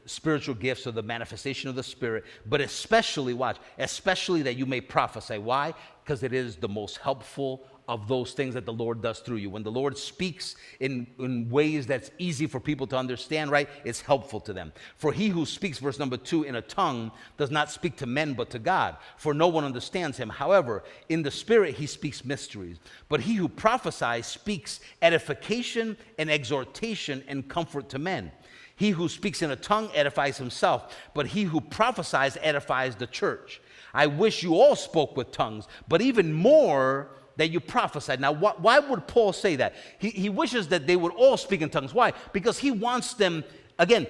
spiritual gifts or the manifestation of the Spirit, but especially, watch, especially that you may prophesy. Why? Because it is the most helpful of those things that the Lord does through you. When the Lord speaks in ways that's easy for people to understand, right, it's helpful to them. For he who speaks, verse number 2, in a tongue does not speak to men but to God, for no one understands him. However, in the Spirit he speaks mysteries. But he who prophesies speaks edification and exhortation and comfort to men. He who speaks in a tongue edifies himself, but he who prophesies edifies the church. I wish you all spoke with tongues, but even more that you prophesied. Now, why would Paul say that? He wishes that they would all speak in tongues. Why? Because he wants them, again,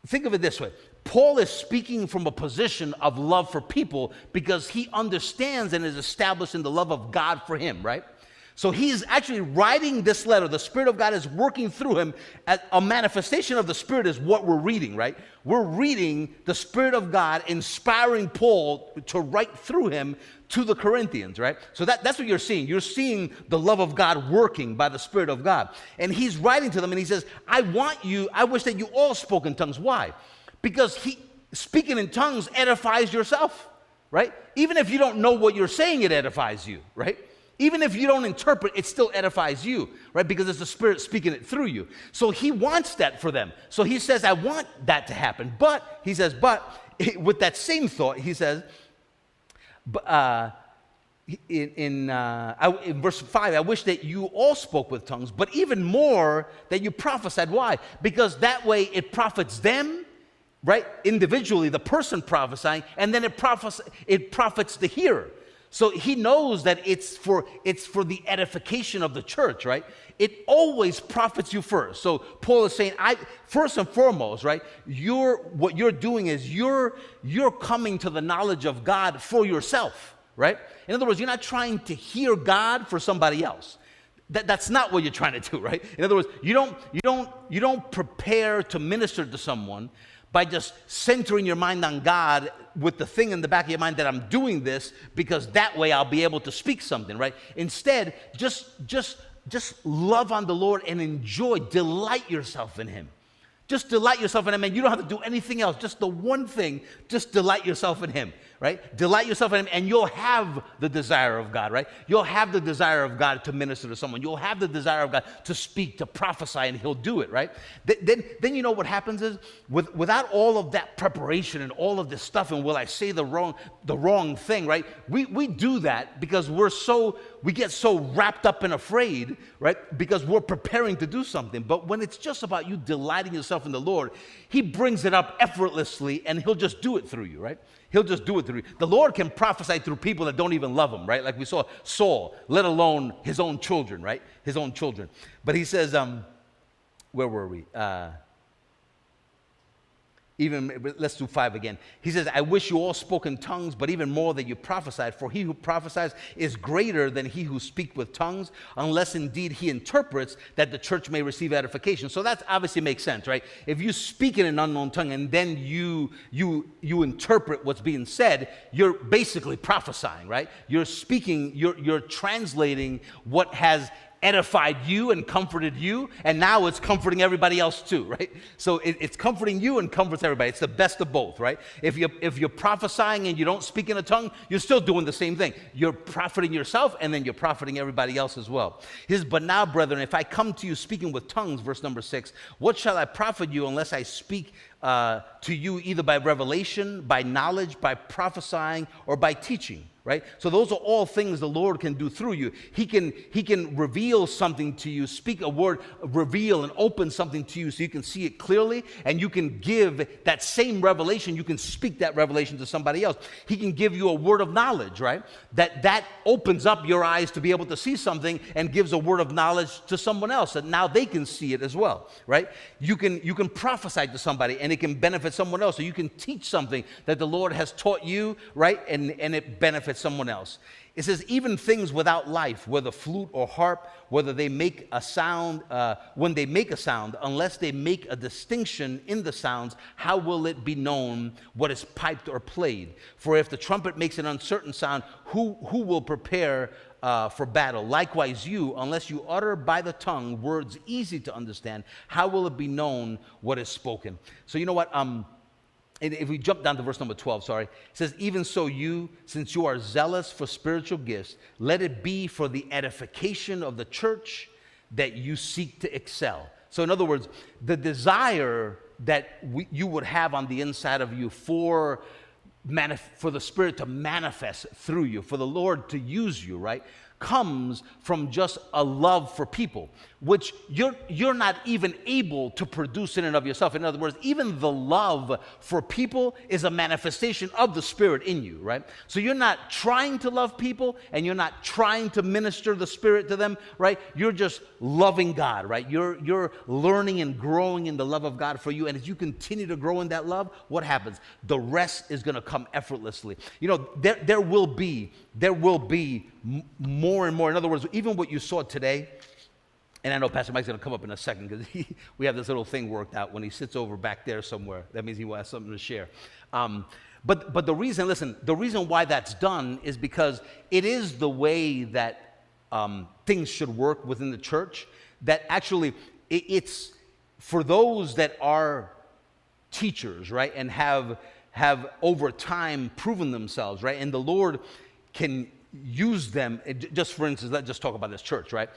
think of it this way. Paul is speaking from a position of love for people because he understands and is established in the love of God for him, right? So he's actually writing this letter. The Spirit of God is working through him. A manifestation of the Spirit is what we're reading, right? We're reading the Spirit of God inspiring Paul to write through him to the Corinthians, right? So that's what you're seeing. You're seeing the love of God working by the Spirit of God. And he's writing to them and he says, I wish that you all spoke in tongues. Why? Because speaking in tongues edifies yourself, right? Even if you don't know what you're saying, it edifies you, right? Even if you don't interpret, it still edifies you, right? Because it's the Spirit speaking it through you. So he wants that for them. So he says, I want that to happen. But, he says, with that same thought, he says, in verse 5, I wish that you all spoke with tongues, but even more that you prophesied. Why? Because that way it profits them, right? Individually, the person prophesying, and then it profits the hearer. So he knows that it's for the edification of the church, right? It always profits you first. So Paul is saying, first and foremost, right? What you're doing is you're coming to the knowledge of God for yourself, right? In other words, you're not trying to hear God for somebody else. That's not what you're trying to do, right? In other words, you don't prepare to minister to someone by just centering your mind on God with the thing in the back of your mind that I'm doing this because that way I'll be able to speak something, right? Instead, just love on the Lord and delight yourself in him. Just delight yourself in him, and you don't have to do anything else. Just the one thing, just delight yourself in him, right? Delight yourself in him, and you'll have the desire of God, right? You'll have the desire of God to minister to someone. You'll have the desire of God to speak, to prophesy, and he'll do it, right? Then you know what happens is, without all of that preparation and all of this stuff, and will I say the wrong thing, right? We do that because we get so wrapped up and afraid, right? Because we're preparing to do something. But when it's just about you delighting yourself in the Lord, he brings it up effortlessly and he'll just do it through you, right? He'll just do it through you. The Lord can prophesy through people that don't even love him, right? Like we saw Saul, let alone his own children, right? His own children. But he says, where were we? Let's do 5 again. He says, I wish you all spoke in tongues, but even more that you prophesied. For he who prophesies is greater than he who speaks with tongues, unless indeed he interprets, that the church may receive edification. So that obviously makes sense, right? If you speak in an unknown tongue and then you interpret what's being said, you're basically prophesying, right? You're speaking, you're translating what has edified you and comforted you, and now it's comforting everybody else too, right? So it's comforting you and comforts everybody. It's the best of both, right? If you're prophesying and you don't speak in a tongue, you're still doing the same thing. You're profiting yourself, and then you're profiting everybody else as well. He says, but now, brethren, if I come to you speaking with tongues, verse number 6, what shall I profit you unless I speak to you either by revelation, by knowledge, by prophesying, or by teaching? Right? So those are all things the Lord can do through you. He can reveal something to you, speak a word, reveal and open something to you so you can see it clearly, and you can give that same revelation, you can speak that revelation to somebody else. He can give you a word of knowledge, right? That opens up your eyes to be able to see something and gives a word of knowledge to someone else, that now they can see it as well, right? You can prophesy to somebody and it can benefit someone else, or you can teach something that the Lord has taught you, right? And it benefits benefit someone else. It says, even things without life, whether flute or harp, whether they make a sound, when they make a sound, unless they make a distinction in the sounds, how will it be known what is piped or played? For if the trumpet makes an uncertain sound, who will prepare for battle? Likewise you, unless you utter by the tongue words easy to understand, how will it be known what is spoken? So you know what? And if we jump down to verse number 12, it says, even so you, since you are zealous for spiritual gifts, let it be for the edification of the church that you seek to excel. So in other words, the desire that you would have on the inside of you for the Spirit to manifest through you, for the Lord to use you, right, comes from just a love for people, which you're not even able to produce in and of yourself. In other words, even the love for people is a manifestation of the Spirit in you, right? So you're not trying to love people, and you're not trying to minister the Spirit to them, right? You're just loving God, right? You're learning and growing in the love of God for you, and as you continue to grow in that love, what happens? The rest is going to come effortlessly. You know, there will be more and more. In other words, even what you saw today, and I know Pastor Mike's going to come up in a second because we have this little thing worked out. When he sits over back there somewhere, that means he will have something to share. But the reason why that's done is because it is the way that things should work within the church, that actually it's for those that are teachers, right, and have over time proven themselves, right, and the Lord can use them. Just for instance, let's just talk about this church, right?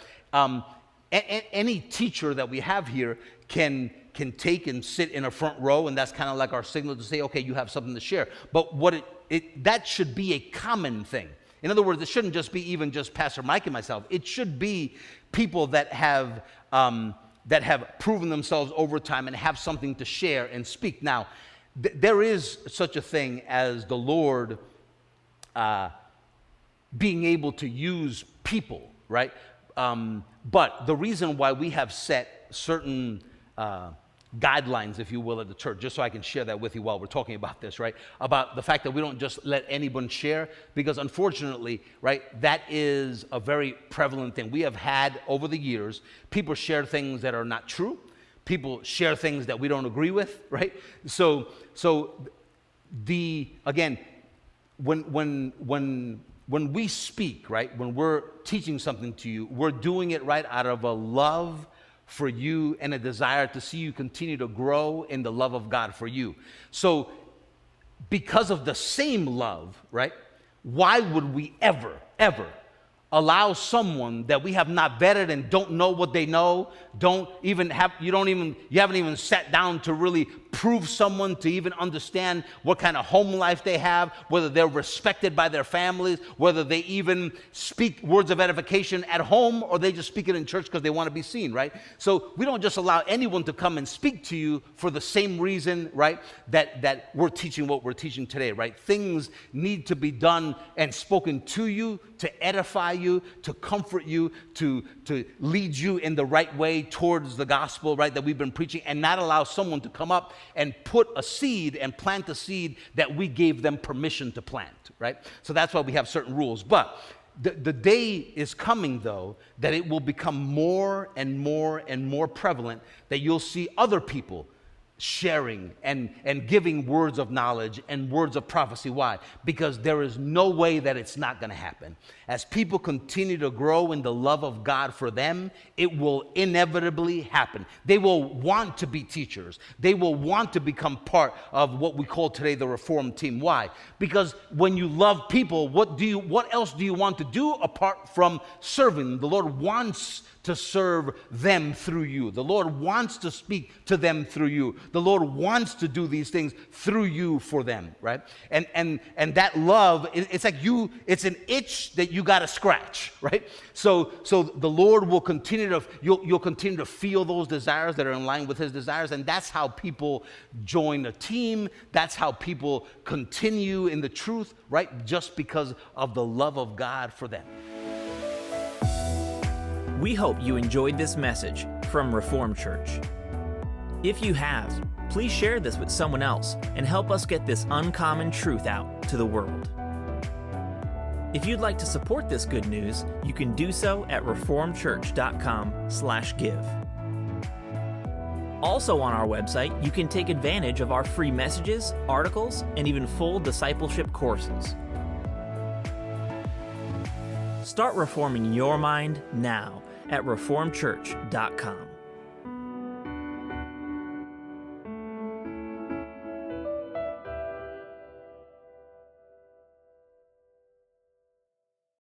Any teacher that we have here can take and sit in a front row, and that's kind of like our signal to say, okay, you have something to share. But that should be a common thing. In other words, it shouldn't just be even just Pastor Mike and myself. It should be people that have proven themselves over time and have something to share and speak. Now, there is such a thing as the Lord being able to use people, right? But the reason why we have set certain guidelines, if you will, at the church, just so I can share that with you while we're talking about this, right? About the fact that we don't just let anyone share, because unfortunately, right, that is a very prevalent thing. We have had over the years, people share things that are not true. People share things that we don't agree with, right? So again, when we speak, right, when we're teaching something to you, we're doing it right out of a love for you and a desire to see you continue to grow in the love of God for you. So because of the same love, right, why would we ever allow someone that we have not vetted and don't know what they know, you haven't even sat down to really prove someone to even understand what kind of home life they have, whether they're respected by their families, whether they even speak words of edification at home, or they just speak it in church because they want to be seen, right? So we don't just allow anyone to come and speak to you for the same reason, right, that we're teaching what we're teaching today, right? Things need to be done and spoken to you to edify you, to comfort you, to lead you in the right way towards the gospel, right, that we've been preaching, and not allow someone to come up and put a seed and plant a seed that we gave them permission to plant, right? So that's why we have certain rules. But the day is coming, though, that it will become more and more and more prevalent that you'll see other people sharing and giving words of knowledge and words of prophecy. Why? Because there is no way that it's not going to happen. As people continue to grow in the love of God for them, it will inevitably happen. They will want to be teachers. They will want to become part of what we call today the Reformed team. Why? Because when you love people, what else do you want to do apart from serving? The Lord wants to serve them through you. The Lord wants to speak to them through you. The Lord wants to do these things through you for them, right? And that love, it's like it's an itch that you got to scratch, right? So the Lord will you'll continue to feel those desires that are in line with His desires, and that's how people join a team. That's how people continue in the truth, right? Just because of the love of God for them. We hope you enjoyed this message from Reformed Church. If you have, please share this with someone else and help us get this uncommon truth out to the world. If you'd like to support this good news, you can do so at reformedchurch.com/give. Also on our website, you can take advantage of our free messages, articles, and even full discipleship courses. Start reforming your mind now at reformedchurch.com.